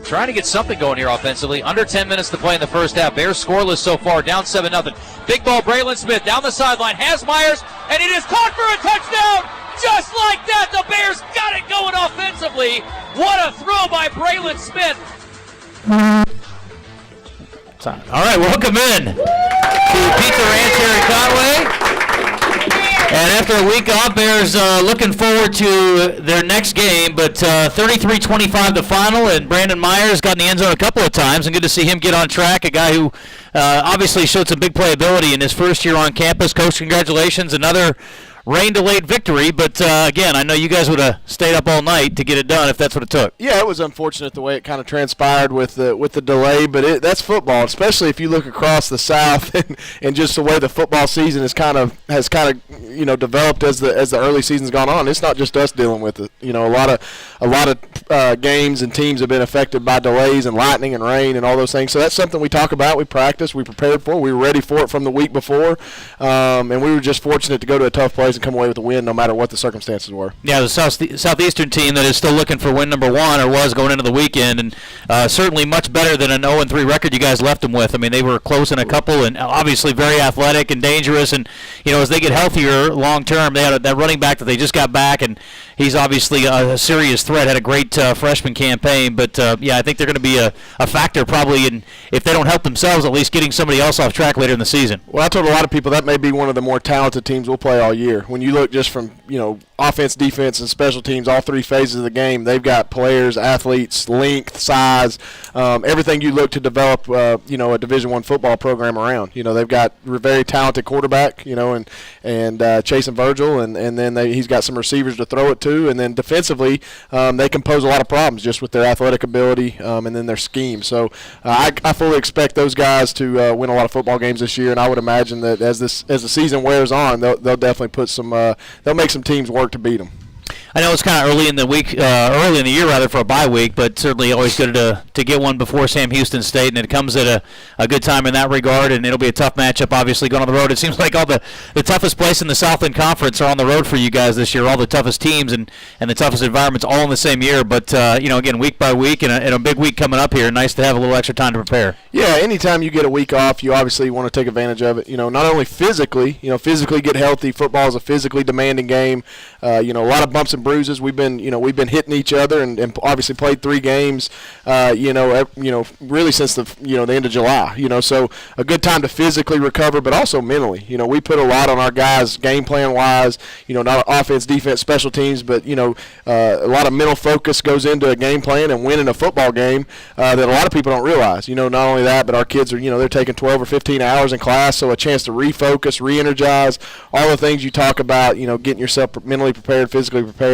trying to get something going here offensively. Under 10 minutes to play in the first half. Bears scoreless so far, down 7-0. Big ball, Breylin Smith down the sideline, has Myers, and it is caught for a touchdown! Just like that, the Bears got it going offensively. What a throw by Breylin Smith. All right, welcome in to Pizza Ranch here in Conway. And after a week off, Bears looking forward to their next game, but 33-25 the final, and Brandon Myers got in the end zone a couple of times, and good to see him get on track, a guy who obviously showed some big playability in his first year on campus. Coach, congratulations, another rain-delayed victory, but again, I know you guys would have stayed up all night to get it done if that's what it took. Yeah, it was unfortunate the way it kind of transpired with the delay, but that's football, especially if you look across the South and just the way the football season has kind of developed as the early season's gone on. It's not just us dealing with it. You know, a lot of games and teams have been affected by delays and lightning and rain and all those things. So that's something we talk about, we practice, we prepared for, we were ready for it from the week before, and we were just fortunate to go to a tough place and come away with a win no matter what the circumstances were. Yeah, the Southeastern team that is still looking for win number one, or was going into the weekend, and certainly much better than an 0-3 record you guys left them with. I mean, they were close in a couple, and obviously very athletic and dangerous, and as they get healthier long term, they had that running back that they just got back, and he's obviously a serious threat, had a great freshman campaign, but yeah, I think they're going to be a factor probably in, if they don't help themselves, at least getting somebody else off track later in the season. Well, I told a lot of people that may be one of the more talented teams we'll play all year. When you look just from, offense, defense, and special teams, all three phases of the game, they've got players, athletes, length, size, everything you look to develop, a Division I football program around. They've got a very talented quarterback, and Chase and Virgil, and then he's got some receivers to throw it to, and then defensively, they can pose a lot of problems just with their athletic ability and then their scheme. So I fully expect those guys to win a lot of football games this year, and I would imagine that as the season wears on, they'll definitely put they'll make some teams work to beat them. I know it's kind of early in the year for a bye week, but certainly always good to get one before Sam Houston State, and it comes at a good time in that regard, and it'll be a tough matchup, obviously, going on the road. It seems like all the toughest place in the Southland Conference are on the road for you guys this year, all the toughest teams and the toughest environments all in the same year, but, again, week by week, and a big week coming up here, nice to have a little extra time to prepare. Yeah, anytime you get a week off, you obviously want to take advantage of it. Not only physically, physically get healthy. Football is a physically demanding game. A lot of bumps and bruises. We've been hitting each other and obviously played 3 games, really since the end of July. So a good time to physically recover, but also mentally. We put a lot on our guys game plan wise. Not offense, defense, special teams, but a lot of mental focus goes into a game plan and winning a football game that a lot of people don't realize. Not only that, but our kids are they're taking 12 or 15 hours in class, so a chance to refocus, re-energize, all the things you talk about. Getting yourself mentally prepared, physically prepared.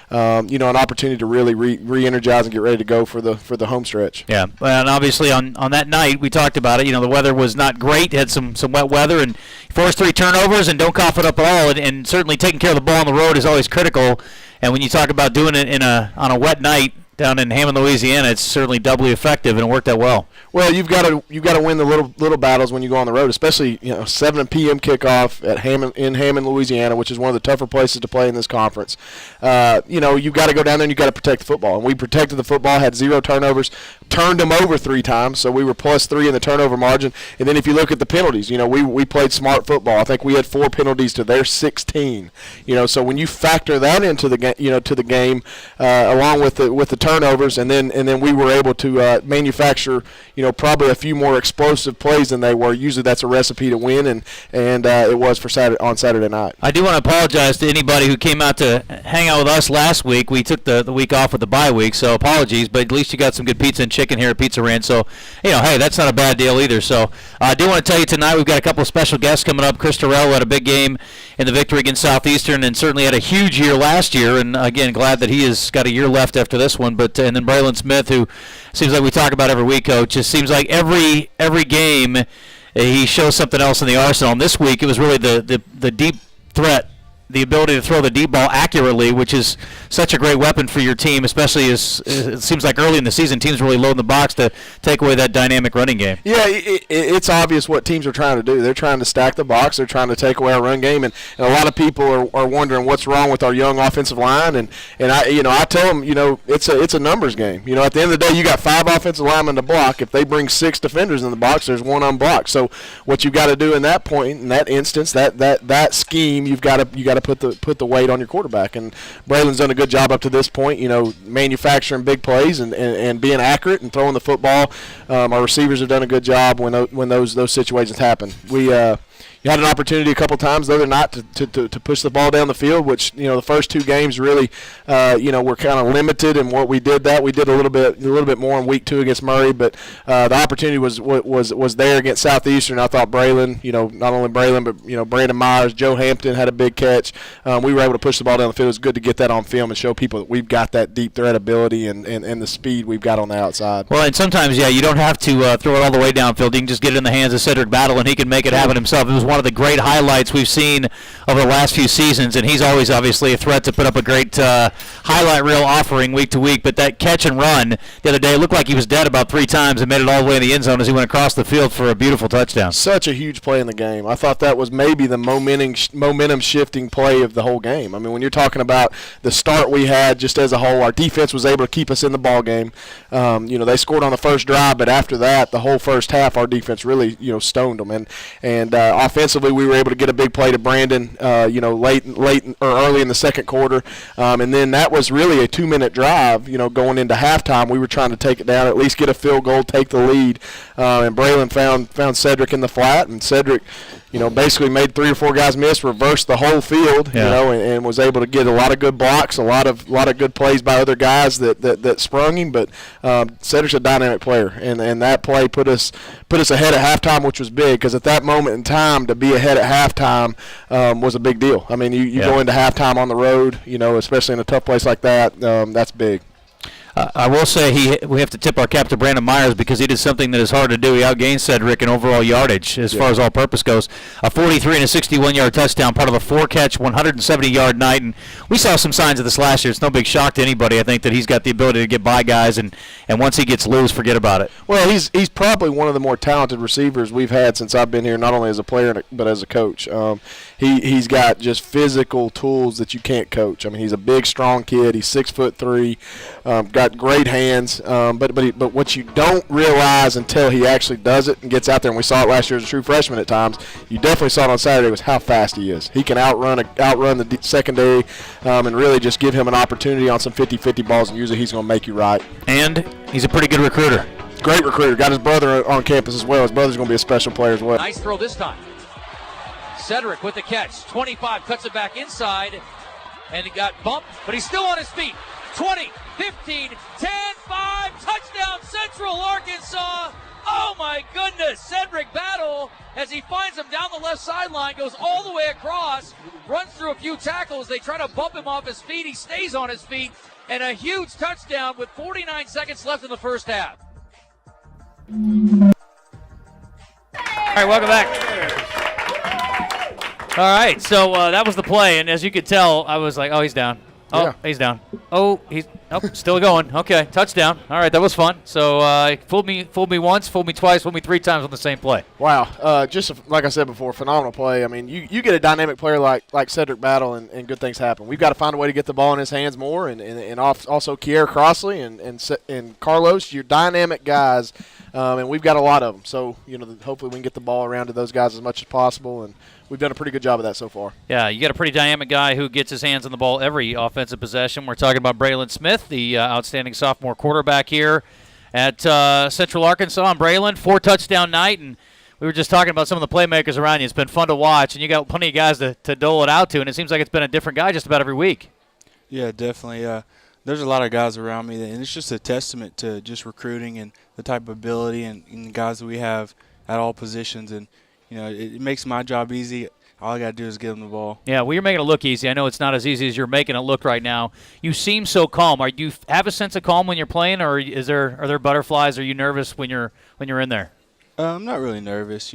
An opportunity to really re-energize and get ready to go for the home stretch. Yeah, and obviously on that night we talked about it. The weather was not great. Had some wet weather and forced 3 turnovers, and don't cough it up at all. And certainly taking care of the ball on the road is always critical. And when you talk about doing it on a wet night down in Hammond, Louisiana, it's certainly doubly effective, and it worked out well. Well, you've got to win the little battles when you go on the road, especially 7 p.m. kickoff in Hammond, Louisiana, which is one of the tougher places to play in this conference. You've got to go down there and you've got to protect the football, and we protected the football, had 0 turnovers, turned them over 3 times, so we were +3 in the turnover margin. And then if you look at the penalties, we played smart football. I think we had 4 penalties to their 16. So when you factor that into the game, along with the turnovers, and then we were able to manufacture probably a few more explosive plays than they were. Usually that's a recipe to win, and it was on Saturday night. I do want to apologize to anybody who came out to hang out with us last week. We took the week off with the bye week, so apologies, but at least you got some good pizza and chicken here at Pizza Ranch, so hey, that's not a bad deal either. So I do want to tell you tonight we've got a couple of special guests coming up. Chris Terrell had a big game in the victory against Southeastern, and certainly had a huge year last year, and again, glad that he has got a year left after this one. But and then Breylin Smith, who seems like we talk about every week, Coach. Just seems like every game he shows something else in the arsenal. And this week it was really the deep threat the ability to throw the deep ball accurately, which is such a great weapon for your team, especially as it seems like early in the season teams really load the box to take away that dynamic running game. Yeah, it's obvious what teams are trying to do. They're trying to stack the box. They're trying to take away our run game, and a lot of people are wondering what's wrong with our young offensive line. And I tell them, it's a numbers game. At the end of the day, you got 5 offensive linemen to block. If they bring 6 defenders in the box, there's 1 unblocked. So what you've got to do in that point, in that instance, that scheme, you've got to put the weight on your quarterback. And Braylin's done a good job up to this point, manufacturing big plays and being accurate and throwing the football. Our receivers have done a good job when those situations happen. You had an opportunity a couple times, the other night, to push the ball down the field, which the first 2 games really, were kind of limited in what we did. We did a little bit more in week 2 against Murray, but the opportunity was there against Southeastern. I thought Breylin, not only Breylin, but Brandon Myers, Joe Hampton had a big catch. We were able to push the ball down the field. It was good to get that on film and show people that we've got that deep threat ability and the speed we've got on the outside. Well, and sometimes, you don't have to throw it all the way downfield. You can just get it in the hands of Cedric Battle, and he can make it happen himself. It was one of the great highlights we've seen over the last few seasons, and he's always obviously a threat to put up a great highlight reel offering week to week. But that catch and run the other day looked like he was dead about 3 times and made it all the way in the end zone as he went across the field for a beautiful touchdown. Such a huge play in the game. I thought that was maybe the momentum shifting play of the whole game. I mean, when you're talking about the start we had just as a whole, our defense was able to keep us in the ball game. They scored on the first drive, but after that, the whole first half, our defense really stoned them. And offensively, we were able to get a big play to Brandon, late or early in the second quarter, and then that was really a 2-minute drive. Going into halftime, we were trying to take it down, at least get a field goal, take the lead, and Breylin found Cedric in the flat, and Cedric, basically made 3 or 4 guys miss, reversed the whole field, and was able to get a lot of good blocks, a lot of good plays by other guys that sprung him. But Cedric's a dynamic player, and that play put us ahead at halftime, which was big because at that moment in time to be ahead at halftime was a big deal. I mean, you go into halftime on the road, especially in a tough place like that, that's big. I will say we have to tip our cap to Brandon Myers because he did something that is hard to do. He outgained Cedric in overall yardage as far as all-purpose goes. A 43 and a 61-yard touchdown, part of a 4-catch, 170-yard night. And we saw some signs of this last year. It's no big shock to anybody, I think, that he's got the ability to get by guys, and once he gets loose, forget about it. Well, he's probably one of the more talented receivers we've had since I've been here, not only as a player but as a coach. He's got just physical tools that you can't coach. I mean, he's a big, strong kid. He's 6'3", got great hands. But what you don't realize until he actually does it and gets out there, and we saw it last year as a true freshman at times, you definitely saw it on Saturday, was how fast he is. He can outrun the secondary and really just give him an opportunity on some 50-50 balls, and usually he's going to make you right. And he's a pretty good recruiter. Great recruiter. Got his brother on campus as well. His brother's going to be a special player as well. Nice throw this time. Cedric with the catch. 25, cuts it back inside, and he got bumped, but he's still on his feet. 20, 15, 10, 5, touchdown Central Arkansas. Oh my goodness, Cedric Battle, as he finds him down the left sideline, goes all the way across, runs through a few tackles. They try to bump him off his feet. He stays on his feet, and a huge touchdown with 49 seconds left in the first half. All right, welcome back. All right, so that was the play, and as you could tell, I was like, oh, he's down. Oh, yeah. He's down. Oh, he's still going. Okay, touchdown. All right, that was fun. So fooled me once, fooled me twice, fooled me 3 times on the same play. Wow, just like I said before, phenomenal play. I mean, you get a dynamic player like Cedric Battle, and good things happen. We've got to find a way to get the ball in his hands more, and also Kier Crossley and Carlos, you're dynamic guys, and we've got a lot of them. So hopefully we can get the ball around to those guys as much as possible, and we've done a pretty good job of that so far. Yeah, you got a pretty dynamic guy who gets his hands on the ball every offensive possession. We're talking about Breylin Smith, the outstanding sophomore quarterback here at Central Arkansas. And Breylin, 4-touchdown night, and we were just talking about some of the playmakers around you. It's been fun to watch, and you got plenty of guys to dole it out to, and it seems like it's been a different guy just about every week. Yeah, definitely. There's a lot of guys around me, and it's just a testament to just recruiting and the type of ability and the guys that we have at all positions. And it makes my job easy. All I got to do is give them the ball. Yeah, well, you're making it look easy. I know it's not as easy as you're making it look right now. You seem so calm. Do you have a sense of calm when you're playing, or are there butterflies? Are you nervous when you're in there? I'm not really nervous.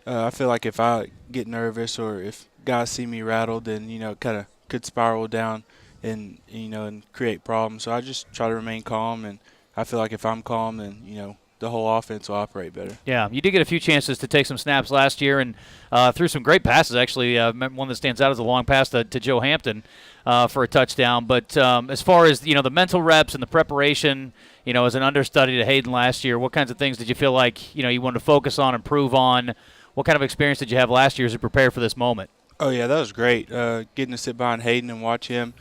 I feel like if I get nervous or if guys see me rattled, then kind of could spiral down and and create problems. So I just try to remain calm, and I feel like if I'm calm, then the whole offense will operate better. Yeah, you did get a few chances to take some snaps last year and threw some great passes, actually. One that stands out is a long pass to Joe Hampton for a touchdown. But as far as, the mental reps and the preparation, as an understudy to Hayden last year, what kinds of things did you feel like, you wanted to focus on, improve on? What kind of experience did you have last year as you prepared for this moment? Oh, yeah, that was great. Getting to sit behind Hayden and watch him.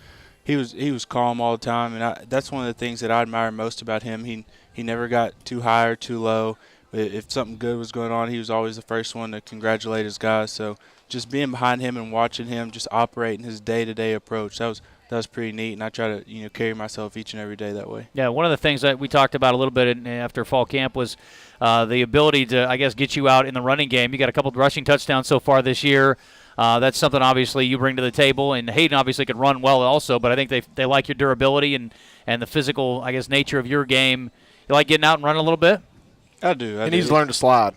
He was calm all the time, and that's one of the things that I admire most about him. He never got too high or too low. If something good was going on, he was always the first one to congratulate his guys. So just being behind him and watching him just operate in his day-to-day approach, that was pretty neat, and I try to carry myself each and every day that way. Yeah, one of the things that we talked about a little bit after fall camp was the ability to, I guess, get you out in the running game. You got a couple of rushing touchdowns so far this year. That's something obviously you bring to the table, and Hayden obviously can run well also, but I think they like your durability and the physical, I guess, nature of your game. You like getting out and running a little bit? I do. He needs to learn to slide.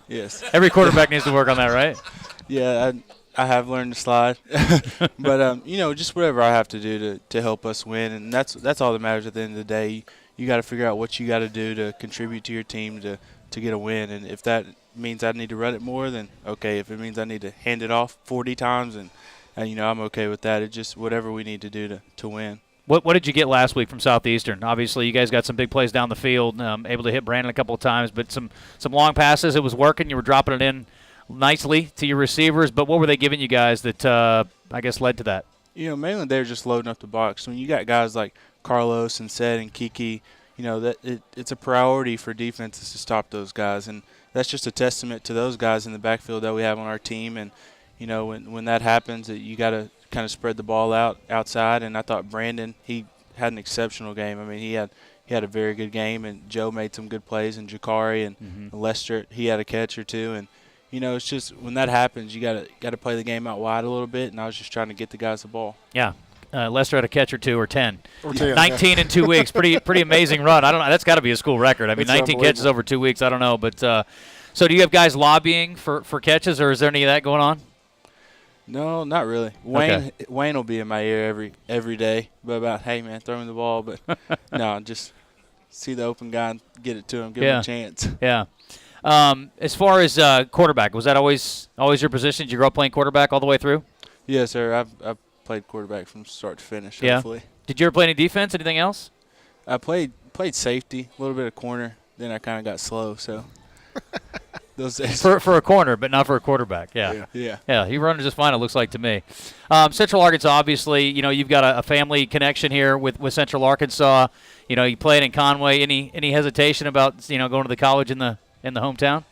Yes. Every quarterback needs to work on that, right? Yeah, I have learned to slide. But, just whatever I have to do to help us win, and that's all that matters at the end of the day. You got to figure out what you got to do to contribute to your team to get a win, and if that means I need to run it more, then okay. If it means I need to hand it off 40 times, and I'm okay with that. It's just whatever we need to do to win. What did you get last week from Southeastern? Obviously, you guys got some big plays down the field, able to hit Brandon a couple of times, but some long passes. It was working. You were dropping it in nicely to your receivers, but what were they giving you guys that, I guess, led to that? Mainly they're just loading up the box. When you got guys like Carlos and Sept and Kiki, that it's a priority for defenses to stop those guys, and that's just a testament to those guys in the backfield that we have on our team. And when that happens, you got to kind of spread the ball outside. And I thought Brandon, he had an exceptional game. I mean, he had a very good game, and Joe made some good plays, and Jakari and Lester, he had a catch or two. And it's just when that happens, you got to play the game out wide a little bit. And I was just trying to get the guys the ball. Yeah. Lester had a catch or two, or 10. Or 10, 19 in 2 weeks. Pretty amazing run. I don't know. That's got to be a school record. I mean, It's 19 catches over 2 weeks. I don't know. But so do you have guys lobbying for catches, or is there any of that going on? No, not really. Wayne will be in my ear every day, but about, hey, man, throw me the ball. But no, just see the open guy and get it to him, give him a chance. Yeah. As far as quarterback, was that always your position? Did you grow up playing quarterback all the way through? Yes, sir. I've played quarterback from start to finish, yeah. hopefully. Did you ever play any defense, anything else? I played safety, a little bit of corner. Then I kind of got slow, so those days. For a corner, but not for a quarterback. Yeah. He runs just fine, it looks like to me. Central Arkansas, obviously, you've got a family connection here with Central Arkansas. You played in Conway. Any hesitation about going to the college in the hometown?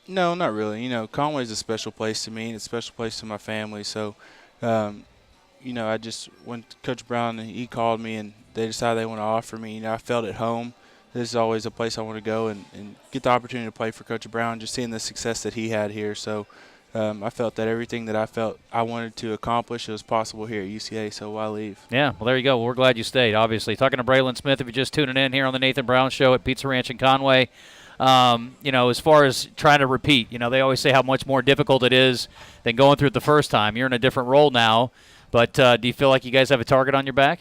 No, not really. Conway's a special place to me, and it's a special place to my family. So, I just went. Coach Brown, he called me, and they decided they want to offer me. I felt at home. This is always a place I want to go and get the opportunity to play for Coach Brown, just seeing the success that he had here. So I felt that everything that I felt I wanted to accomplish, it was possible here at UCA, so why leave? Yeah, well, there you go. Well, we're glad you stayed, obviously. Talking to Breylin Smith, if you're just tuning in here on the Nathan Brown Show at Pizza Ranch in Conway. As far as trying to repeat, they always say how much more difficult it is than going through it the first time. You're in a different role now, but do you feel like you guys have a target on your back?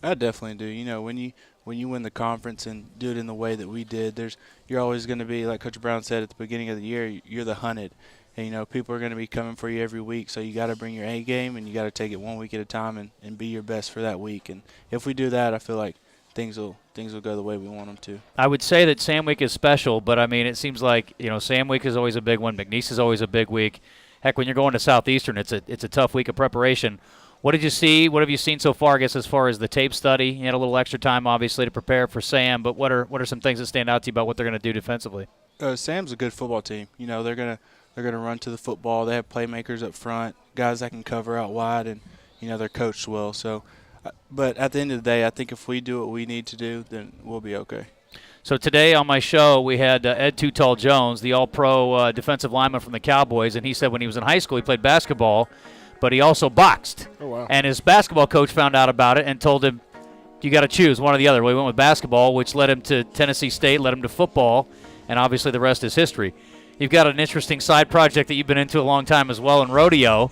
I definitely do. When you win the conference and do it in the way that we did, you're always going to be, like Coach Brown said at the beginning of the year, you're the hunted. And, people are going to be coming for you every week, so you got to bring your A game, and you got to take it 1 week at a time and be your best for that week. And if we do that, I feel like things will go the way we want them to. I would say that Sam Week is special, but, it seems like, Sam Week is always a big one. McNeese is always a big week. Heck, when you're going to Southeastern, it's a tough week of preparation. What did you see? What have you seen so far, I guess, as far as the tape study? You had a little extra time, obviously, to prepare for Sam, but what are some things that stand out to you about what they're going to do defensively? Sam's a good football team. They're gonna run to the football. They have playmakers up front, guys that can cover out wide, and they're coached well. So, but at the end of the day, I think if we do what we need to do, then we'll be okay. So today on my show, we had Ed Too Tall Jones, the All-Pro defensive lineman from the Cowboys, and he said when he was in high school he played basketball, but he also boxed. Oh, wow. And his basketball coach found out about it and told him, you got to choose one or the other. Well, he went with basketball, which led him to Tennessee State, led him to football, and obviously the rest is history. You've got an interesting side project that you've been into a long time as well in rodeo.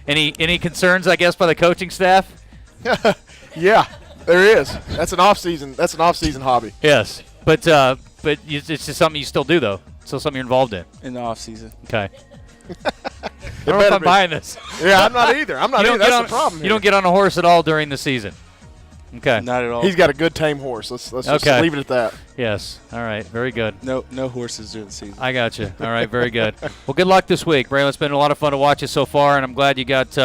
Any concerns, I guess, by the coaching staff? Yeah, there is. That's an off-season hobby. Yes, but it's just something you still do, though. Still something you're involved in the off season. Okay. I don't know if I'm buying this. Yeah, I'm not either. That's the problem here. You don't get on a horse at all during the season. Okay. Not at all. He's got a good tame horse. Let's just leave it at that. Yes. All right. Very good. No horses during the season. I got you. All right. Very good. Well, good luck this week, Braylon. It's been a lot of fun to watch you so far, and I'm glad you got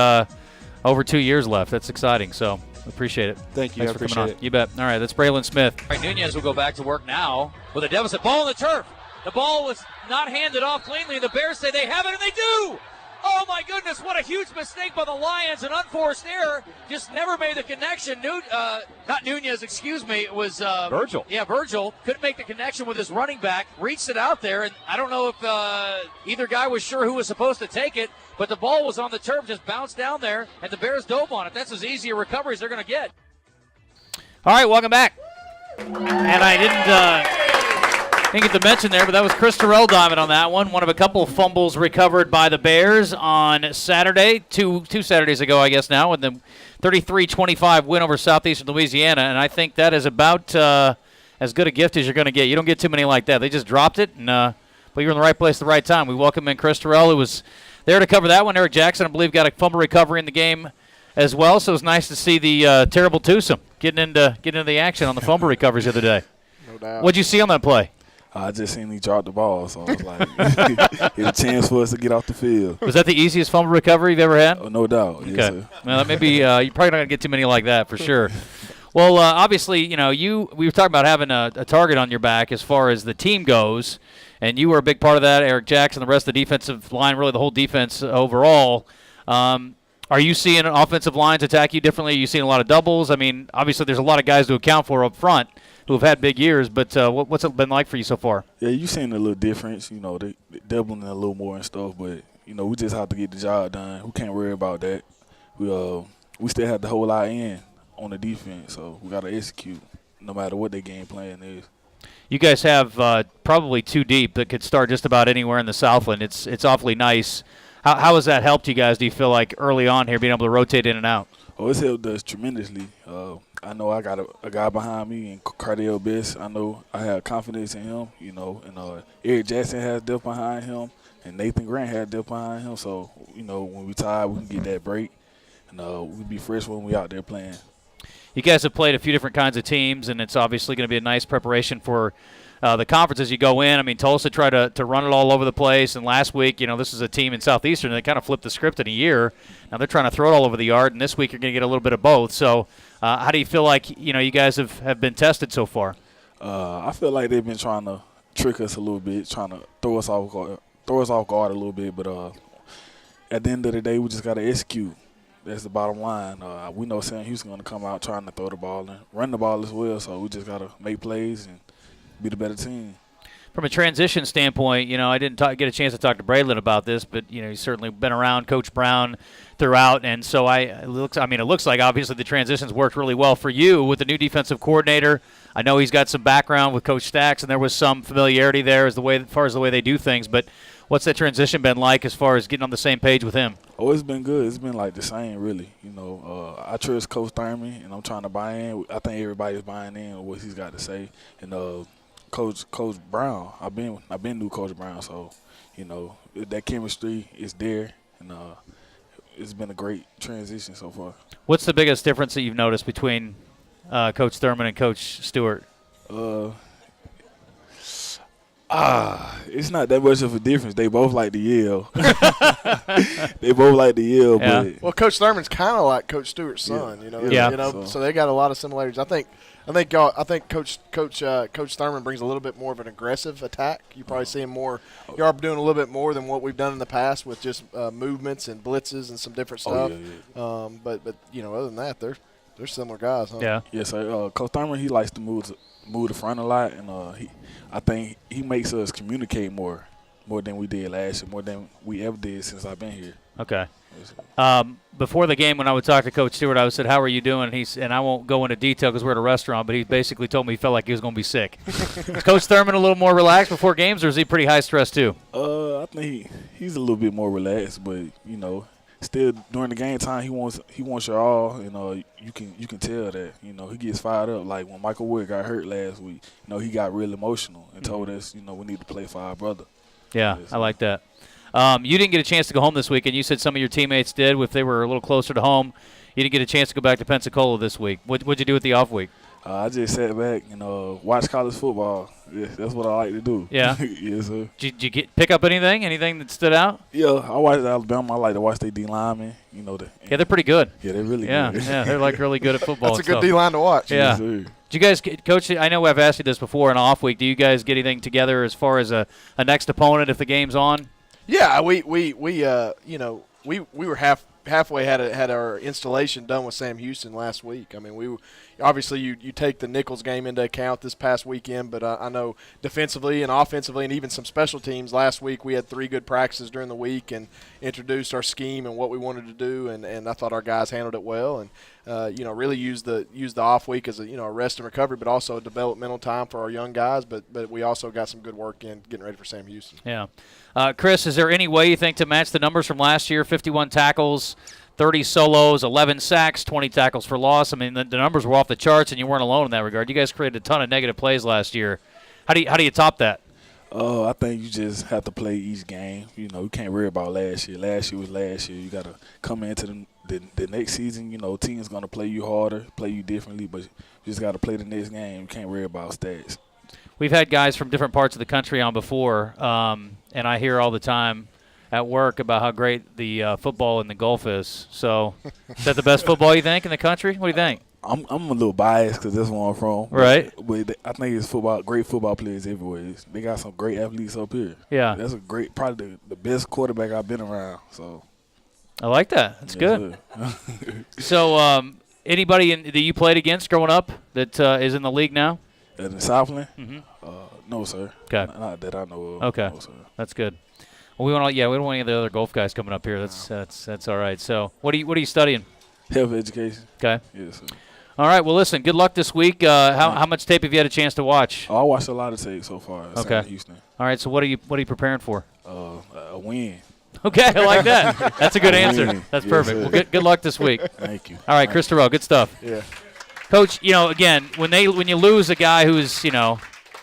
over 2 years left. That's exciting. So appreciate it. Thank you. Thanks for coming on. You bet. All right. That's Breylin Smith. All right, Nunez will go back to work now with a deficit. Ball on the turf. The ball was not handed off cleanly. The Bears say they have it, and they do. Oh, my goodness, what a huge mistake by the Lions. An unforced error. Just never made the connection. Not Nunez, excuse me. It was Virgil. Yeah, Virgil. Couldn't make the connection with his running back. Reached it out there, and I don't know if either guy was sure who was supposed to take it, but the ball was on the turf, just bounced down there, and the Bears dove on it. That's as easy a recovery as they're going to get. All right, welcome back. And I didn't get to mention there, but that was Chris Terrell diving on that one. One of a couple of fumbles recovered by the Bears on Saturday, two Saturdays ago, I guess now, with the 33-25 win over Southeastern Louisiana. And I think that is about as good a gift as you're going to get. You don't get too many like that. They just dropped it, but you're in the right place at the right time. We welcome in Chris Terrell, who was there to cover that one. Eric Jackson, I believe, got a fumble recovery in the game as well. So it was nice to see the terrible twosome getting into the action on the fumble recoveries the other day. No doubt. What'd you see on that play? I just seen he drop the ball, so I was like, it's a chance for us to get off the field. Was that the easiest fumble recovery you've ever had? Oh, no doubt. Okay. Yes, sir. Well, maybe you're probably not going to get too many like that for sure. Well, obviously, we were talking about having a target on your back as far as the team goes, and you were a big part of that. Eric Jackson, the rest of the defensive line, really the whole defense overall. Are you seeing offensive lines attack you differently? Are you seeing a lot of doubles? I mean, obviously there's a lot of guys to account for up front who have had big years, but what's it been like for you so far? Yeah, you've seen a little difference. They doubling a little more and stuff, but, we just have to get the job done. We can't worry about that. We still have the whole eye in on the defense, so we got to execute no matter what their game plan is. You guys have probably two deep that could start just about anywhere in the Southland. It's awfully nice. How has that helped you guys, do you feel like, early on here, being able to rotate in and out? Oh, it's helped us tremendously. I know I got a guy behind me in Cardell Best. I know I have confidence in him, and Eric Jackson has depth behind him, and Nathan Grant has depth behind him. So, when we tired, we can get that break, and we'll be fresh when we out there playing. You guys have played a few different kinds of teams, and it's obviously going to be a nice preparation for the conference as you go in. I mean, Tulsa tried to run it all over the place, and last week, this is a team in Southeastern that kind of flipped the script in a year. Now they're trying to throw it all over the yard, and this week you're going to get a little bit of both. So how do you feel like, you guys have been tested so far? I feel like they've been trying to trick us a little bit, trying to throw us off guard a little bit, but at the end of the day, we just got to execute. That's the bottom line. We know Sam Houston going to come out trying to throw the ball and run the ball as well, so we just got to make plays and be the better team. From a transition standpoint, I didn't get a chance to talk to Breylin about this, but he's certainly been around Coach Brown throughout, and so it looks like obviously the transitions worked really well for you with the new defensive coordinator. I know he's got some background with Coach Stacks, and there was some familiarity there as far as the way they do things. But what's that transition been like as far as getting on the same page with him? Oh, it's been good. It's been like the same, really. I trust Coach Thurman, and I'm trying to buy in. I think everybody's buying in with what he's got to say, and Coach Brown, I've been new Coach Brown, so that chemistry is there, and it's been a great transition so far. What's the biggest difference that you've noticed between Coach Thurman and Coach Stewart? It's not that much of a difference. They both like to yell. Yeah. Well, Coach Thurman's kind of like Coach Stewart's son, so they got a lot of similarities. I think Coach Thurman brings a little bit more of an aggressive attack. You probably see him more. You are doing a little bit more than what we've done in the past with just movements and blitzes and some different stuff. But other than that, they're similar guys, huh? Yeah. Yes, Coach Thurman, he likes to move the front a lot, and I think he makes us communicate more than we did last year, more than we ever did since I've been here. Okay. Before the game, when I would talk to Coach Stewart, I said, "How are you doing?" And I won't go into detail because we're at a restaurant, but he basically told me he felt like he was going to be sick. Is Coach Thurman a little more relaxed before games, or is he pretty high stress too? I think he's a little bit more relaxed, but still during the game time he wants your all, and you can tell that. He gets fired up. Like when Michael Wood got hurt last week, he got real emotional and told us, we need to play for our brother. Yeah, I like that. You didn't get a chance to go home this week, and you said some of your teammates did if they were a little closer to home. You didn't get a chance to go back to Pensacola this week. What'd you do with the off week? I just sat back and watch college football. Yeah, that's what I like to do. Yeah? Yes, sir. Did you pick up anything? Anything that stood out? Yeah, I watched Alabama. I like to watch their D linemen. Yeah, they're pretty good. Yeah, they're really good. Yeah, they're like really good at football. That's a good D-line to watch. Yeah. Yes, sir. Did you guys, Coach, I know I've asked you this before in an off week. Do you guys get anything together as far as a next opponent if the game's on? Yeah, we were halfway had our installation done with Sam Houston last week. I mean, obviously you take the Nichols game into account this past weekend, but I know defensively and offensively and even some special teams last week we had 3 good practices during the week and introduced our scheme and what we wanted to do, and I thought our guys handled it well and really used the off week as a rest and recovery, but also a developmental time for our young guys. But we also got some good work in getting ready for Sam Houston. Yeah. Chris, is there any way you think to match the numbers from last year? 51 tackles, 30 solos, 11 sacks, 20 tackles for loss. I mean, the numbers were off the charts, and you weren't alone in that regard. You guys created a ton of negative plays last year. How do you top that? I think you just have to play each game. You can't worry about last year. Last year was last year. You got to come into the next season. Team's going to play you harder, play you differently, but you just got to play the next game. You can't worry about stats. We've had guys from different parts of the country on before, and I hear all the time at work about how great the football in the Gulf is. So is that the best football you think in the country? What do you think? I'm a little biased because that's where I'm from. Right. But I think it's great football players everywhere. They got some great athletes up here. Yeah. That's probably the best quarterback I've been around. So I like that. That's good. So anybody that you played against growing up that is in the league now? In the Southland? Mm-hmm. No, sir. Okay. Not that I know of. Okay. No, sir. That's good. Well, we don't want any of the other golf guys coming up here. That's all right. So what are you studying? Health education. Okay. Yes, sir. All right. Well, listen. Good luck this week. How much tape have you had a chance to watch? I watched a lot of tape so far. Okay. Houston. All right. So what are you preparing for? A win. Okay, I like that. That's a good answer. That's perfect. Sir. Well, good luck this week. Thank you. All right, Chris Terrell, good stuff. Yeah. Coach, again, when you lose a guy who's,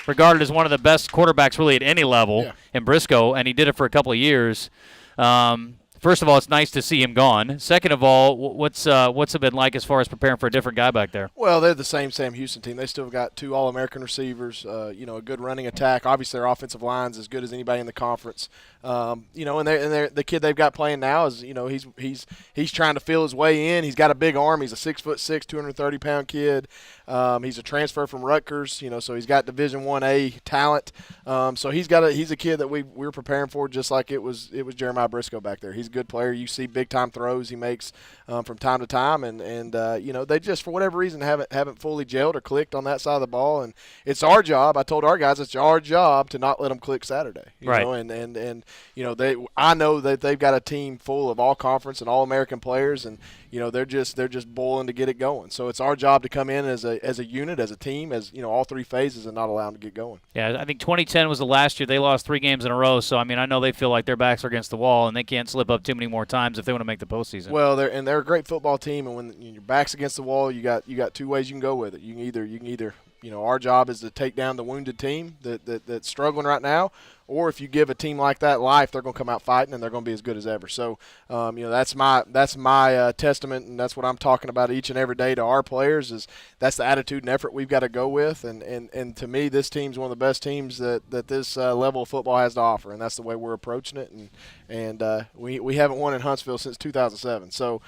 regarded as one of the best quarterbacks really at any level in Briscoe, and he did it for a couple of years, first of all, it's nice to see him gone. Second of all, what's it been like as far as preparing for a different guy back there? Well, they're the same Sam Houston team. They still got 2 All-American receivers, a good running attack. Obviously, their offensive line's as good as anybody in the conference. And the kid they've got playing now is, he's trying to feel his way in. He's got a big arm. He's a 6'6", 230-pound kid. He's a transfer from Rutgers, so he's got Division I-A talent. So he's a kid that we're preparing for, just like it was Jeremiah Briscoe back there. He's a good player. You see big time throws he makes from time to time, and they just for whatever reason haven't fully gelled or clicked on that side of the ball. And it's our job. I told our guys it's our job to not let them click Saturday. Right. I know that they've got a team full of all conference and all American players, and they're just boiling to get it going. So it's our job to come in as a unit, as a team, as all 3 phases, and not allow them to get going. Yeah, I think 2010 was the last year they lost 3 games in a row. So I know they feel like their backs are against the wall and they can't slip up too many more times if they want to make the postseason. Well, they're a great football team, and when your back's against the wall, you got 2 ways you can go with it. You can either our job is to take down the wounded team that's struggling right now, or if you give a team like that life, they're going to come out fighting and they're going to be as good as ever. So, that's my testament, and that's what I'm talking about each and every day to our players. Is that's the attitude and effort we've got to go with, and to me, this team's one of the best teams that this level of football has to offer, and that's the way we're approaching it. And we haven't won in Huntsville since 2007. So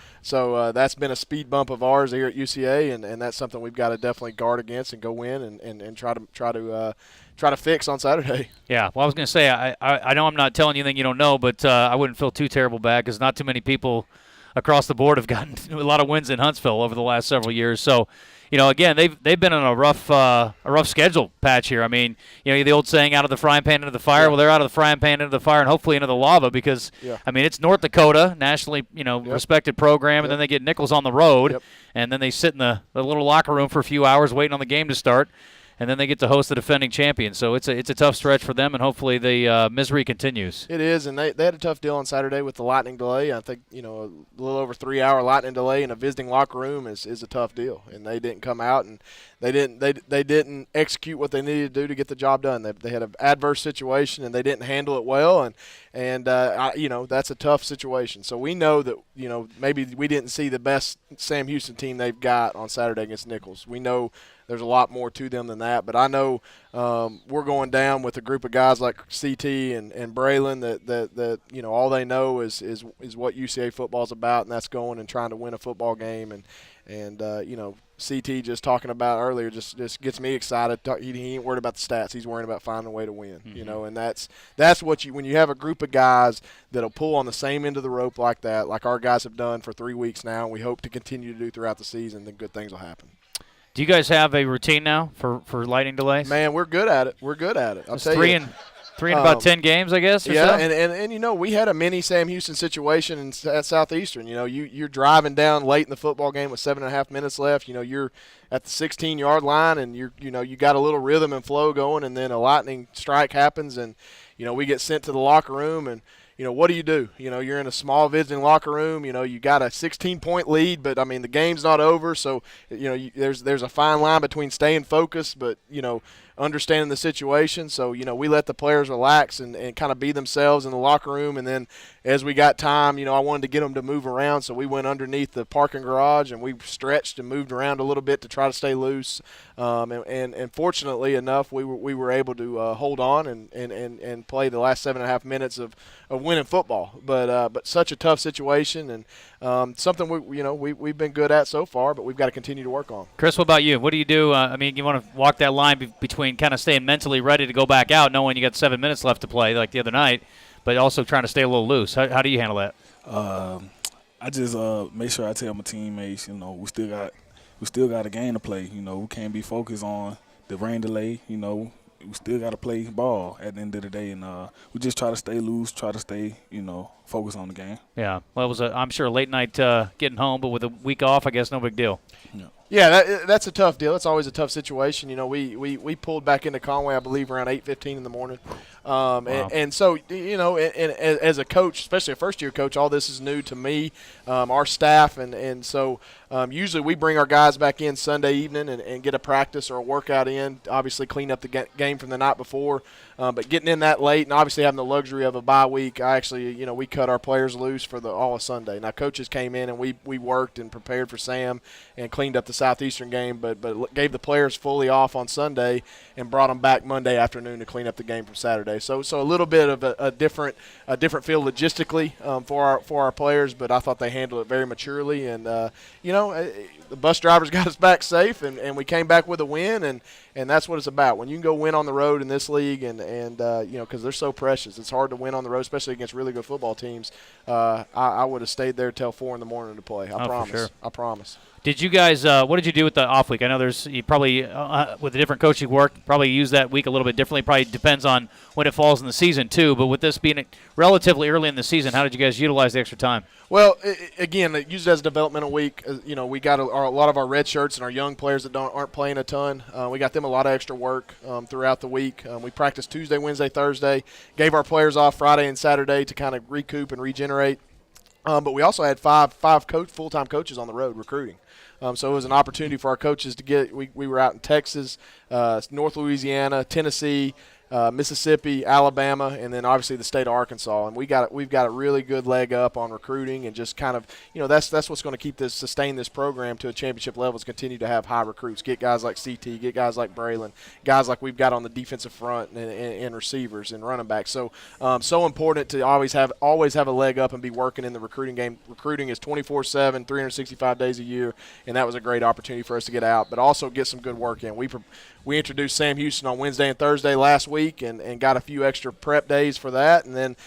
that's been a speed bump of ours here at UCA, and that's something we've got to definitely guard against and go in and try to fix on Saturday. Yeah, well, I was going to say, I know I'm not telling you anything you don't know, but I wouldn't feel too terrible bad because not too many people across the board have gotten a lot of wins in Huntsville over the last several years. So, again, they've been on a rough schedule patch here. The old saying, out of the frying pan into the fire. Yeah. Well, they're out of the frying pan into the fire and hopefully into the lava because, it's North Dakota, nationally, respected program, and then they get Nichols on the road, and then they sit in the little locker room for a few hours waiting on the game to start. and then they get to host the defending champions. So it's a tough stretch for them, and hopefully the misery continues. It is, and they had a tough deal on Saturday with the lightning delay. I think, a little over 3-hour lightning delay in a visiting locker room is a tough deal, and they didn't come out, and they didn't execute what they needed to do to get the job done. They had an adverse situation, and they didn't handle it well, and that's a tough situation. So we know that, maybe we didn't see the best Sam Houston team they've got on Saturday against Nichols. We know there's a lot more to them than that, but I know we're going down with a group of guys like CT and Breylin that all they know is what UCA football is about, and that's going and trying to win a football game. And CT just talking about earlier just gets me excited. He ain't worried about the stats. He's worried about finding a way to win. Mm-hmm. And that's what when you have a group of guys that'll pull on the same end of the rope like that, like our guys have done for 3 weeks now, and we hope to continue to do throughout the season, then good things will happen. Do you guys have a routine now for lightning delays? Man, we're good at it. I'll tell three you. in about 10 games, I guess. Or yeah, so? and we had a mini Sam Houston situation at Southeastern. You're driving down late in the football game with 7.5 minutes left. You're at the 16-yard line, and you got a little rhythm and flow going, and then a lightning strike happens, and we get sent to the locker room, and what do? You're in a small visiting locker room. You got a 16-point lead, but, the game's not over. So, there's a fine line between staying focused, but, understanding the situation. So, we let the players relax and kind of be themselves in the locker room. And then as we got time, I wanted to get them to move around. So we went underneath the parking garage and we stretched and moved around a little bit to try to stay loose. And fortunately enough, we were able to hold on and play the last 7.5 minutes of winning football. But such a tough situation, and something we've been good at so far, but we've got to continue to work on. Chris, what about you? What do you do? You want to walk that line between kind of staying mentally ready to go back out, knowing you got 7 minutes left to play like the other night, but also trying to stay a little loose. How do you handle that? I just make sure I tell my teammates, we still got a game to play. We can't be focused on the rain delay. We still got to play ball at the end of the day, and we just try to stay loose, try to stay, focused on the game. Yeah, well, it was I'm sure a late night getting home, but with a week off, I guess no big deal. Yeah, that's a tough deal. It's always a tough situation. We pulled back into Conway, I believe, around 8:15 in the morning. Wow. And so, as a coach, especially a first-year coach, all this is new to me, our staff. And so usually we bring our guys back in Sunday evening and get a practice or a workout in, obviously clean up the game from the night before. But getting in that late and obviously having the luxury of a bye week, I actually, we cut our players loose for all of Sunday. Now, coaches came in and we worked and prepared for Sam and cleaned up the Southeastern game, but gave the players fully off on Sunday and brought them back Monday afternoon to clean up the game from Saturday. So a little bit of a different feel logistically for our players, but I thought they handled it very maturely. And the bus drivers got us back safe, and we came back with a win, and that's what it's about. When you can go win on the road in this league, and because they're so precious, it's hard to win on the road, especially against really good football teams. I would have stayed there till 4 in the morning to play. I promise. For sure. I promise. Did you guys? What did you do with the off week? I know you probably with the different coaching work, probably use that week a little bit differently. Probably depends on when it falls in the season too. But with this being relatively early in the season, how did you guys utilize the extra time? Well, again, use it as a developmental week. We got a lot of our red shirts and our young players that aren't playing a ton. We got them a lot of extra work throughout the week. We practiced Tuesday, Wednesday, Thursday. Gave our players off Friday and Saturday to kind of recoup and regenerate. But we also had five full-time coaches on the road recruiting. So it was an opportunity for our coaches to get. We were out in Texas, North Louisiana, Tennessee, Mississippi, Alabama, and then obviously the state of Arkansas. And we've got a really good leg up on recruiting, and just kind of that's what's going to sustain this program to a championship level, is continue to have high recruits, get guys like CT, get guys like Breylin, guys like we've got on the defensive front and receivers and running backs. So so important to always have a leg up and be working in the recruiting game. Recruiting is 24/7, 365 days a year, and that was a great opportunity for us to get out, but also get some good work in. We introduced Sam Houston on Wednesday and Thursday last week and got a few extra prep days for that. And then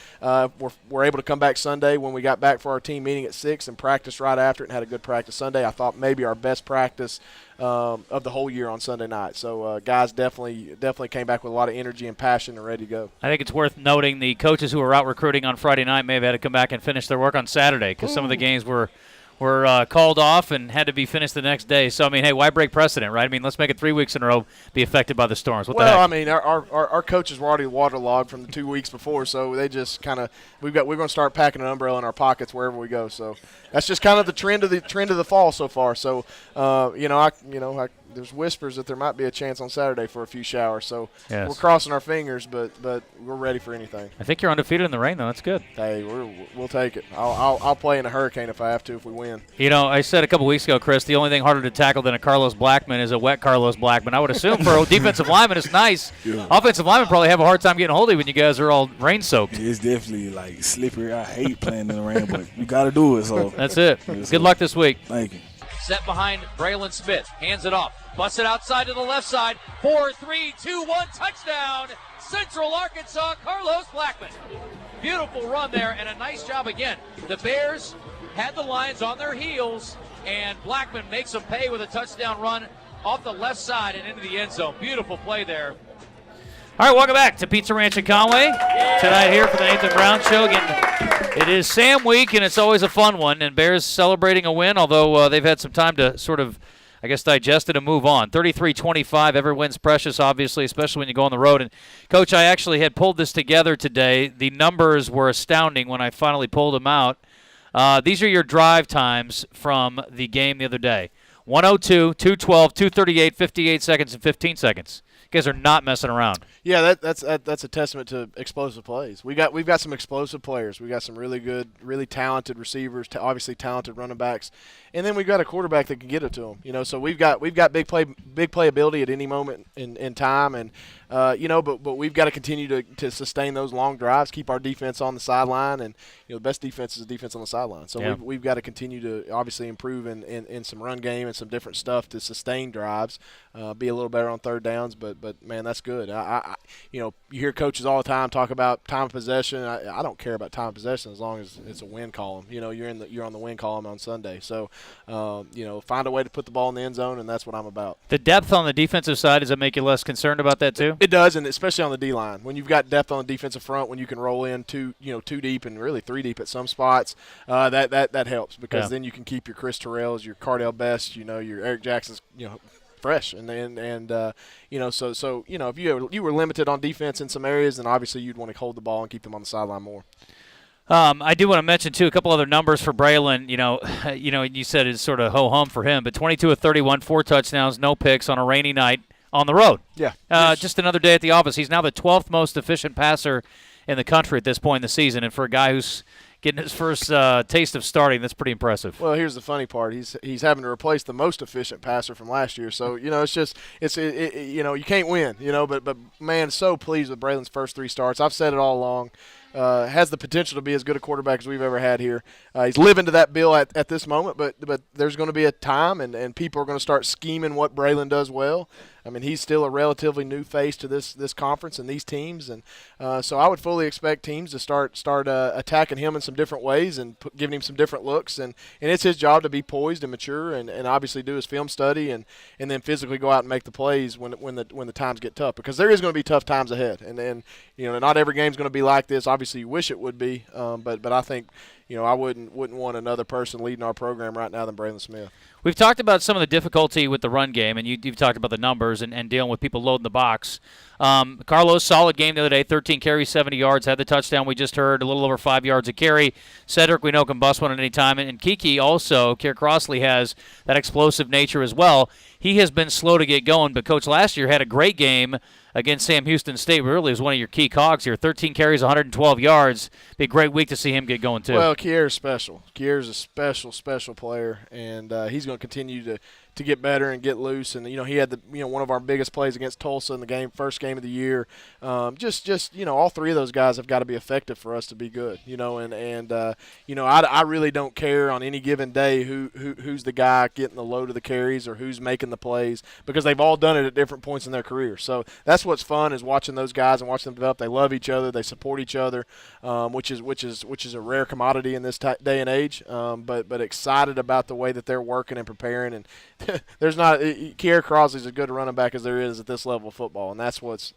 we're able to come back Sunday when we got back for our team meeting at 6 and practice right after it and had a good practice Sunday. I thought maybe our best practice of the whole year on Sunday night. So guys definitely came back with a lot of energy and passion and ready to go. I think it's worth noting the coaches who were out recruiting on Friday night may have had to come back and finish their work on Saturday because some of the games were were called off and had to be finished the next day. So, I mean, hey, why break precedent, right? I mean, let's make it 3 weeks in a row be affected by the storms. What the heck? Well, I mean, our coaches were already waterlogged from the 2 weeks before, so they just kind of we're going to start packing an umbrella in our pockets wherever we go. So that's just kind of the trend of the fall so far. So there's whispers that there might be a chance on Saturday for a few showers. So Yes. we're crossing our fingers, but we're ready for anything. I think you're undefeated in the rain, though. That's good. Hey, we'll take it. I'll play in a hurricane if I have to if we win. You know, I said a couple weeks ago, Chris, the only thing harder to tackle than a Carlos Blackman is a wet Carlos Blackman. I would assume for a defensive lineman, it's nice. Yeah. Offensive linemen probably have a hard time getting a hold of you when you guys are all rain-soaked. It's definitely like slippery. I hate playing in the rain, but you got to do it. So That's it. Yes, Good sir. luck this week. Thank you. Set behind Breylin Smith. Hands it off. Busts it outside to the left side. 4, 3, 2, 1. Touchdown. Central Arkansas, Carlos Blackman. Beautiful run there and a nice job again. The Bears had the Lions on their heels, and Blackman makes them pay with a touchdown run off the left side and into the end zone. Beautiful play there. All right, welcome back to Pizza Ranch in Conway. Tonight here for the Nathan Brown Show. Again, it is Sam Week, and it's always a fun one. And Bears celebrating a win, although they've had some time to sort of, I guess, digest it and move on. 33-25, every win's precious, obviously, especially when you go on the road. And, Coach, I actually had pulled this together today. The numbers were astounding when I finally pulled them out. These are your drive times from the game the other day. 102, 212, 238, 58 seconds, and 15 seconds. You guys are not messing around. Yeah, that's a testament to explosive plays. We've got some explosive players. We got some really good, really talented receivers, obviously talented running backs, and then we've got a quarterback that can get it to them. You know, so we've got big playability at any moment in time, and but we've got to continue to sustain those long drives, keep our defense on the sideline, and the best defense is defense on the sideline. So yeah. we've got to continue to obviously improve in some run game and some different stuff to sustain drives, be a little better on third downs. But man, that's good. You hear coaches all the time talk about time of possession. I don't care about time of possession as long as it's a win column. You're on the win column on Sunday. So find a way to put the ball in the end zone, and that's what I'm about. The depth on the defensive side, does that make you less concerned about that too? It does, and especially on the D line. When you've got depth on the defensive front, when you can roll in two deep and really 3 deep at some spots, that helps because then you can keep your Chris Terrells, your Cardell Best, your Eric Jacksons, fresh, and so if you were limited on defense in some areas, then obviously you'd want to hold the ball and keep them on the sideline more. I do want to mention, too, a couple other numbers for Breylin. You said it's sort of ho-hum for him, but 22 of 31, 4 touchdowns, no picks on a rainy night on the road. Yeah. Just another day at the office. He's now the 12th most efficient passer in the country at this point in the season, and for a guy who's getting his first taste of starting, that's pretty impressive. Well, here's the funny part: he's having to replace the most efficient passer from last year. So you can't win. But man, so pleased with Braylin's first 3 starts. I've said it all along. Has the potential to be as good a quarterback as we've ever had here. He's living to that bill at this moment, but there's going to be a time, and people are going to start scheming what Breylin does well. I mean, he's still a relatively new face to this conference and these teams, and so I would fully expect teams to start attacking him in some different ways and giving him some different looks, and it's his job to be poised and mature and obviously do his film study and then physically go out and make the plays when the times get tough, because there is going to be tough times ahead, and not every game's going to be like this. Obviously, you wish it would be, but I think I wouldn't want another person leading our program right now than Breylin Smith. We've talked about some of the difficulty with the run game, and you've talked about the numbers and dealing with people loading the box. Carlos, solid game the other day, 13 carries, 70 yards, had the touchdown we just heard, a little over 5 yards a carry. Cedric, we know, can bust one at any time. And Kiki also, Kier Crossley, has that explosive nature as well. He has been slow to get going, but Coach last year had a great game against Sam Houston State. Really was one of your key cogs here. 13 carries, 112 yards. Be a great week to see him get going too. Well, Kier's special. Kier's a special player, and he's going to continue to get better and get loose. And he had one of our biggest plays against Tulsa in the first game of the year. All 3 of those guys have got to be effective for us to be good. I really don't care on any given day who's the guy getting the load of the carries or who's making the plays, because they've all done it at different points in their career. So that's what's fun, is watching those guys and watching them develop. They love each other, they support each other, which is a rare commodity in this day and age. But excited about the way that they're working and preparing, and there's not Kier Crosley's as good a running back as there is at this level of football, and that's what's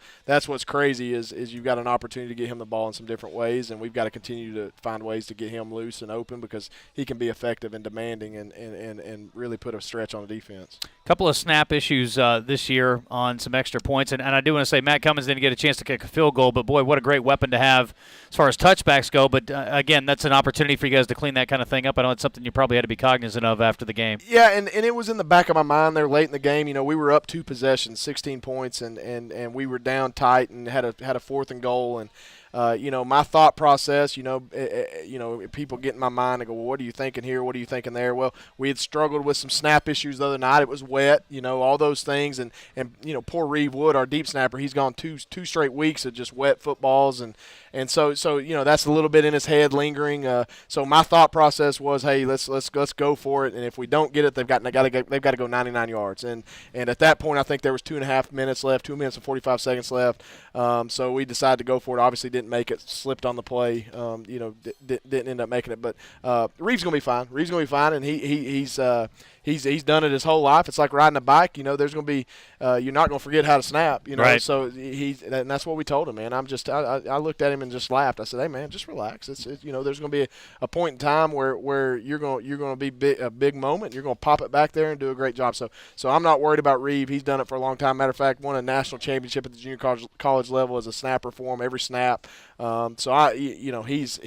crazy is you've got an opportunity to get him the ball in some different ways, and we've got to continue to find ways to get him loose and open because he can be effective and demanding and really put a stretch on the defense. A couple of snap issues this year on some extra points, and I do want to say Matt Cummins didn't get a chance to kick a field goal, but boy, what a great weapon to have as far as touchbacks go. But again, that's an opportunity for you guys to clean that kind of thing up. I know it's something you probably had to be cognizant of after the game. Yeah, and it was in the back of my mind there late in the game. You know, we were up 2 possessions, 16 points, and we were down tight and had a 4th and goal. And you know, my thought process, you know, people get in my mind and go, well, what are you thinking here? What are you thinking there? Well, we had struggled with some snap issues the other night. It was wet, you know, all those things. And you know, poor Reeve Wood, our deep snapper, he's gone two straight weeks of just wet footballs. And so you know, that's a little bit in his head lingering. So my thought process was, hey, let's go for it. And if we don't get it, they've got to go 99 yards. And at that point, I think there was 2.5 minutes left, 2 minutes and 45 seconds left. So we decided to go for it. Obviously didn't make it, slipped on the play. You know, didn't end up making it. But Reeve's gonna be fine. Reeve's gonna be fine, and he's done it his whole life. It's like riding a bike. You know, there's gonna be you're not gonna forget how to snap. You know, right. So and that's what we told him, man. I looked at him and just laughed. I said, hey man, just relax. It's you know, there's gonna be a point in time where you're gonna be a big moment. You're gonna pop it back there and do a great job. So I'm not worried about Reeve. He's done it for a long time. Matter of fact, won a national championship at the junior college level as a snapper for him every snap. So you know, he's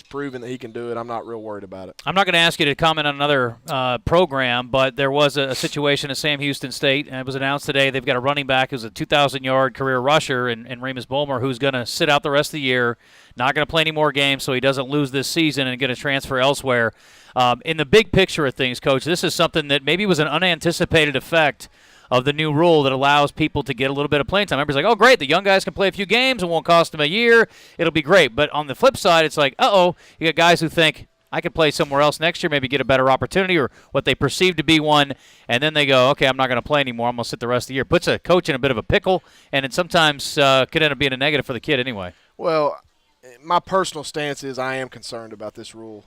proven that he can do it. I'm not real worried about it. I'm not going to ask you to comment on another program, but there was a situation at Sam Houston State, and it was announced today they've got a running back who's a 2,000-yard career rusher, and Remus Bulmer, who's going to sit out the rest of the year, not going to play any more games so he doesn't lose this season and going to transfer elsewhere. In the big picture of things, Coach, this is something that maybe was an unanticipated effect of the new rule that allows people to get a little bit of playing time. Everybody's like, oh, great, the young guys can play a few games. It won't cost them a year. It'll be great. But on the flip side, it's like, you got guys who think, I could play somewhere else next year, maybe get a better opportunity or what they perceive to be one, and then they go, okay, I'm not going to play anymore. I'm going to sit the rest of the year. Puts a coach in a bit of a pickle, and it sometimes could end up being a negative for the kid anyway. Well, my personal stance is I am concerned about this rule.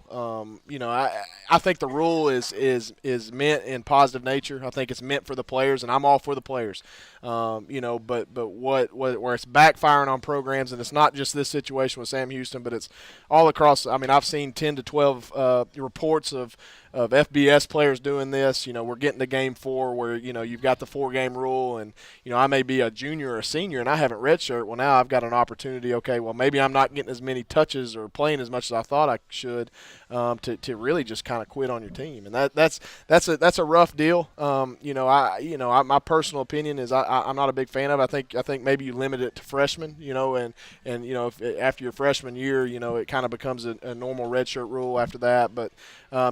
You know, I think the rule is meant in positive nature. I think it's meant for the players, and I'm all for the players. You know, but where it's backfiring on programs, and it's not just this situation with Sam Houston, but it's all across. I mean, I've seen 10 to 12 reports of FBS players doing this. You know, we're getting to game 4 where, you know, you've got the 4-game rule, and, you know, I may be a junior or a senior and I haven't redshirt. Well, now I've got an opportunity. Okay, well, maybe I'm not getting as many touches or playing as much as I thought I should to really just kind of quit on your team. And that's a rough deal. You know, my personal opinion is I'm not a big fan of it. I think maybe you limit it to freshmen, you know, and you know, if after your freshman year, you know, it kind of becomes a normal redshirt rule after that. But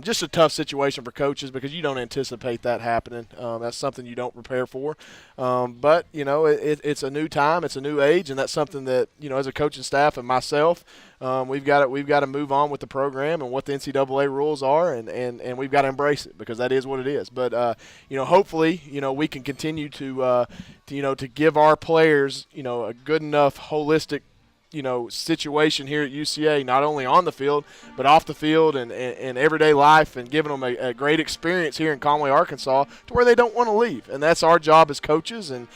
just a tough situation for coaches because you don't anticipate that happening. That's something you don't prepare for. But, you know, it's a new time. It's a new age, and that's something that, you know, as a coaching staff and myself, we've got to move on with the program and what the NCAA rules are, and we've got to embrace it because that is what it is. But, you know, hopefully, you know, we can continue to give our players, you know, a good enough holistic, you know, situation here at UCA, not only on the field, but off the field and everyday life, and giving them a great experience here in Conway, Arkansas, to where they don't want to leave. And that's our job as coaches and,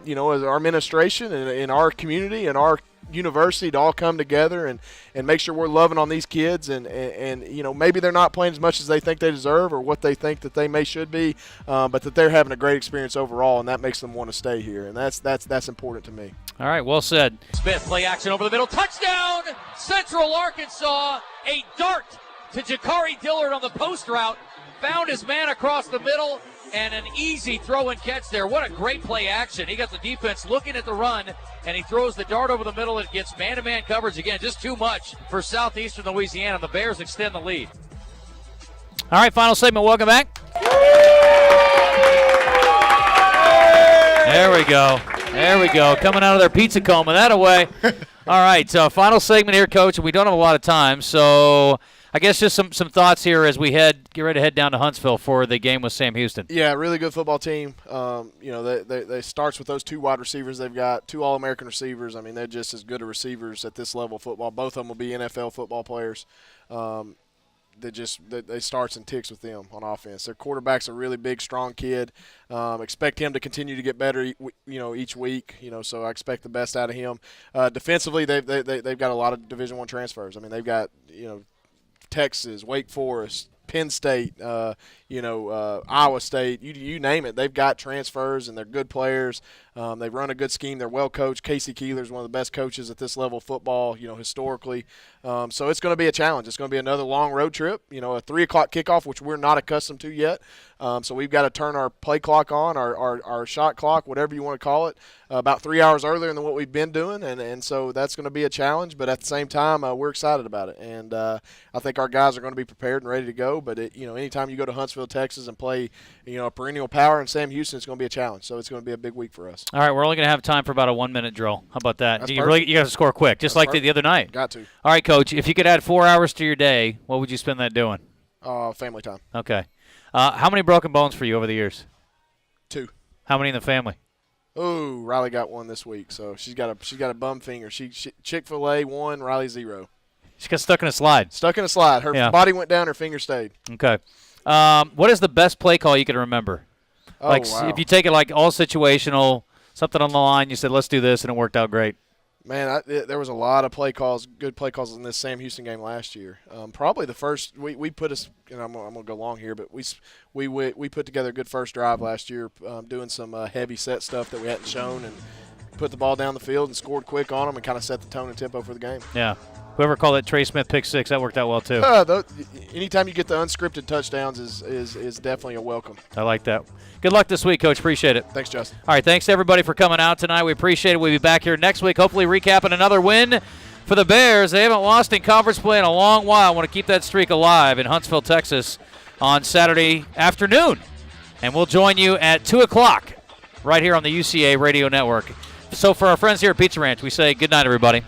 you know, as our administration and in our community and our university to all come together and make sure we're loving on these kids and you know, maybe they're not playing as much as they think they deserve or what they think that they should be, but that they're having a great experience overall, and that makes them want to stay here, and that's important to me. All right, well said. Smith, play action over the middle, touchdown, Central Arkansas, a dart to Jakari Dillard on the post route, found his man across the middle, and an easy throw and catch there. What a great play action. He got the defense looking at the run, and he throws the dart over the middle and gets man-to-man coverage again. Just too much for Southeastern Louisiana. The Bears extend the lead. All right, final segment. Welcome back. There we go. There we go. Coming out of their pizza coma. That away. All right, so final segment here, Coach, and we don't have a lot of time, so I guess just some thoughts here as we get ready to head down to Huntsville for the game with Sam Houston. Yeah, really good football team. You know, they starts with those 2 wide receivers they've got, 2 All-American receivers. I mean, they're just as good of receivers at this level of football. Both of them will be NFL football players. they starts and ticks with them on offense. Their quarterback's a really big, strong kid. Expect him to continue to get better, each week. So I expect the best out of him. Defensively, they've got a lot of Division I transfers. I mean, they've got Texas, Wake Forest, Penn State, Iowa State, you name it. They've got transfers, and they're good players. They run a good scheme. They're well coached. Casey Keeler's one of the best coaches at this level of football, historically. So it's going to be a challenge. It's going to be another long road trip, a 3 o'clock kickoff, which we're not accustomed to yet. So we've got to turn our play clock on, our shot clock, whatever you want to call it, about 3 hours earlier than what we've been doing. And so that's going to be a challenge. But at the same time, we're excited about it. And I think our guys are going to be prepared and ready to go. But, anytime you go to Huntsville, Texas and play, a perennial power in Sam Houston, it's going to be a challenge. So it's going to be a big week for us. All right, we're only going to have time for about a 1-minute drill. How about that? That's you got to score quick, just like the other night. Got to. All right, Coach, if you could add 4 hours to your day, what would you spend that doing? Family time. Okay. How many broken bones for you over the years? 2. How many in the family? Oh, Riley got 1 this week, so she's got a bum finger. She Chick-fil-A 1, Riley 0. She got stuck in a slide. Stuck in a slide. Her body went down, her finger stayed. Okay. What is the best play call you can remember? Oh, wow. If you take it like all situational, something on the line, you said, let's do this, and it worked out great. Man, there was a lot of good play calls in this Sam Houston game last year. Probably the first we put us, and I'm gonna go long here, but we put together a good first drive last year, doing some heavy set stuff that we hadn't shown, and put the ball down the field and scored quick on them and kind of set the tone and tempo for the game. Yeah. Whoever called it Trey Smith pick 6, that worked out well too. Anytime you get the unscripted touchdowns is definitely a welcome. I like that. Good luck this week, Coach. Appreciate it. Thanks, Justin. All right, thanks to everybody for coming out tonight. We appreciate it. We'll be back here next week, hopefully recapping another win for the Bears. They haven't lost in conference play in a long while. I want to keep that streak alive in Huntsville, Texas on Saturday afternoon. And we'll join you at 2 o'clock right here on the UCA Radio Network. So for our friends here at Pizza Ranch, we say good night, everybody.